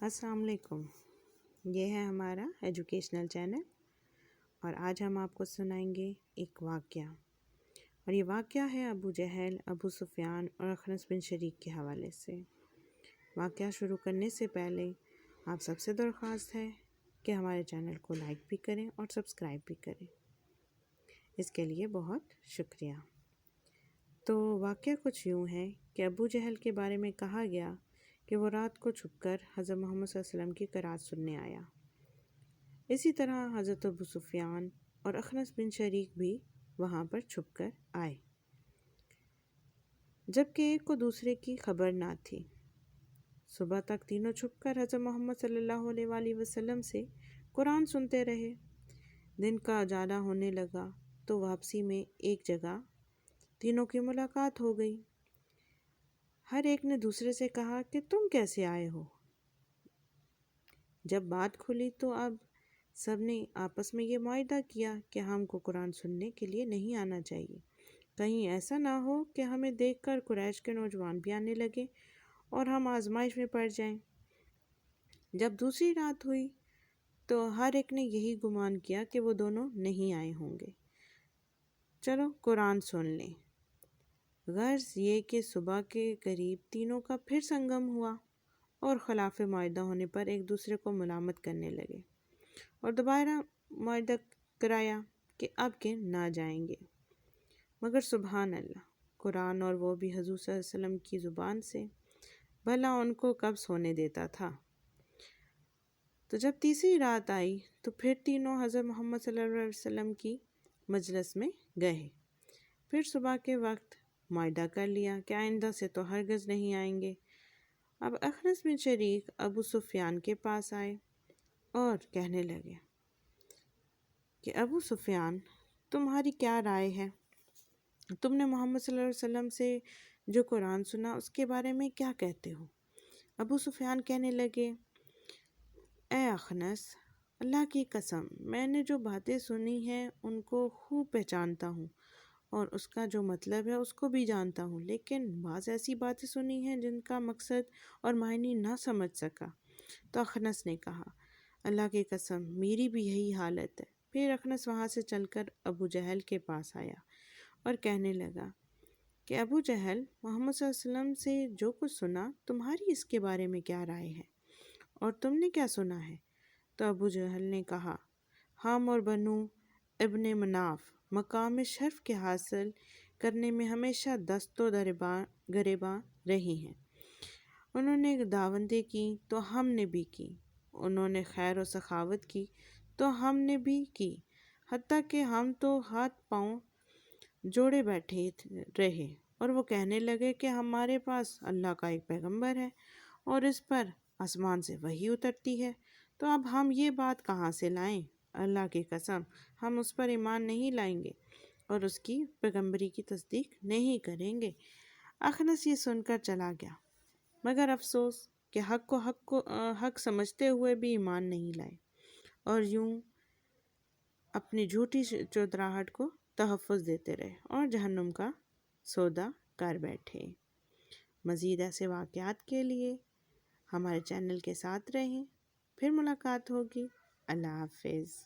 السلام علیکم۔ یہ ہے ہمارا ایجوکیشنل چینل اور آج ہم آپ کو سنائیں گے ایک واقعہ، اور یہ واقعہ ہے ابو جہل، ابو سفیان اور اخنس بن شریک کے حوالے سے۔ واقعہ شروع کرنے سے پہلے آپ سب سے درخواست ہے کہ ہمارے چینل کو لائک بھی کریں اور سبسکرائب بھی کریں، اس کے لیے بہت شکریہ۔ تو واقعہ کچھ یوں ہے کہ ابو جہل کے بارے میں کہا گیا کہ وہ رات کو چھپ کر حضرت محمد صلی اللہ علیہ وسلم کی قرات سننے آیا۔ اسی طرح حضرت ابو سفیان اور اخنس بن شریک بھی وہاں پر چھپ کر آئے، جبکہ ایک کو دوسرے کی خبر نہ تھی۔ صبح تک تینوں چھپ کر حضرت محمد صلی اللہ علیہ وآلہ وسلم سے قرآن سنتے رہے۔ دن کا اجالا ہونے لگا تو واپسی میں ایک جگہ تینوں کی ملاقات ہو گئی۔ ہر ایک نے دوسرے سے کہا کہ تم کیسے آئے ہو؟ جب بات کھلی تو اب سب نے آپس میں یہ معاہدہ کیا کہ ہم کو قرآن سننے کے لیے نہیں آنا چاہیے، کہیں ایسا نہ ہو کہ ہمیں دیکھ کر قریش کے نوجوان بھی آنے لگے اور ہم آزمائش میں پڑ جائیں۔ جب دوسری رات ہوئی تو ہر ایک نے یہی گمان کیا کہ وہ دونوں نہیں آئے ہوں گے، چلو قرآن سن لیں۔ غرض یہ کہ صبح کے قریب تینوں کا پھر سنگم ہوا اور خلاف معاہدہ ہونے پر ایک دوسرے کو ملامت کرنے لگے اور دوبارہ معاہدہ کرایا کہ اب کہ نہ جائیں گے، مگر سبحان اللہ، قرآن اور وہ بھی حضور صلی اللہ علیہ وسلم کی زبان سے، بھلا ان کو کب سونے دیتا تھا۔ تو جب تیسری رات آئی تو پھر تینوں حضرت محمد صلی اللہ علیہ وسلم کی مجلس میں گئے۔ پھر صبح کے وقت معاہدہ کر لیا کہ آئندہ سے تو ہرگز نہیں آئیں گے۔ اب اخنس بن شریک ابو سفیان کے پاس آئے اور کہنے لگے کہ ابو سفیان، تمہاری کیا رائے ہے؟ تم نے محمد صلی اللہ علیہ وسلم سے جو قرآن سنا اس کے بارے میں کیا کہتے ہو؟ ابو سفیان کہنے لگے، اے اخنس، اللہ کی قسم، میں نے جو باتیں سنی ہیں ان کو خوب پہچانتا ہوں اور اس کا جو مطلب ہے اس کو بھی جانتا ہوں، لیکن بعض ایسی باتیں سنی ہیں جن کا مقصد اور معنی نہ سمجھ سکا۔ تو اخنس نے کہا، اللہ کی قسم، میری بھی یہی حالت ہے۔ پھر اخنس وہاں سے چل کر ابو جہل کے پاس آیا اور کہنے لگا کہ ابو جہل، محمد صلی اللہ علیہ وسلم سے جو کچھ سنا، تمہاری اس کے بارے میں کیا رائے ہے اور تم نے کیا سنا ہے؟ تو ابو جہل نے کہا، ہم اور بنو ابن مناف مقام شرف کے حاصل کرنے میں ہمیشہ دست و گریباں رہی ہیں۔ انہوں نے دعوتیں کی تو ہم نے بھی کی، انہوں نے خیر و سخاوت کی تو ہم نے بھی کی، حتیٰ کہ ہم تو ہاتھ پاؤں جوڑے بیٹھے رہے اور وہ کہنے لگے کہ ہمارے پاس اللہ کا ایک پیغمبر ہے اور اس پر آسمان سے وحی اترتی ہے، تو اب ہم یہ بات کہاں سے لائیں؟ اللہ کی قسم، ہم اس پر ایمان نہیں لائیں گے اور اس کی پیغمبری کی تصدیق نہیں کریں گے۔ اخنس یہ سن کر چلا گیا، مگر افسوس کہ حق سمجھتے ہوئے بھی ایمان نہیں لائے اور یوں اپنی جھوٹی چودراہٹ کو تحفظ دیتے رہے اور جہنم کا سودا کر بیٹھے۔ مزید ایسے واقعات کے لیے ہمارے چینل کے ساتھ رہیں، پھر ملاقات ہوگی۔ اللہ حافظ۔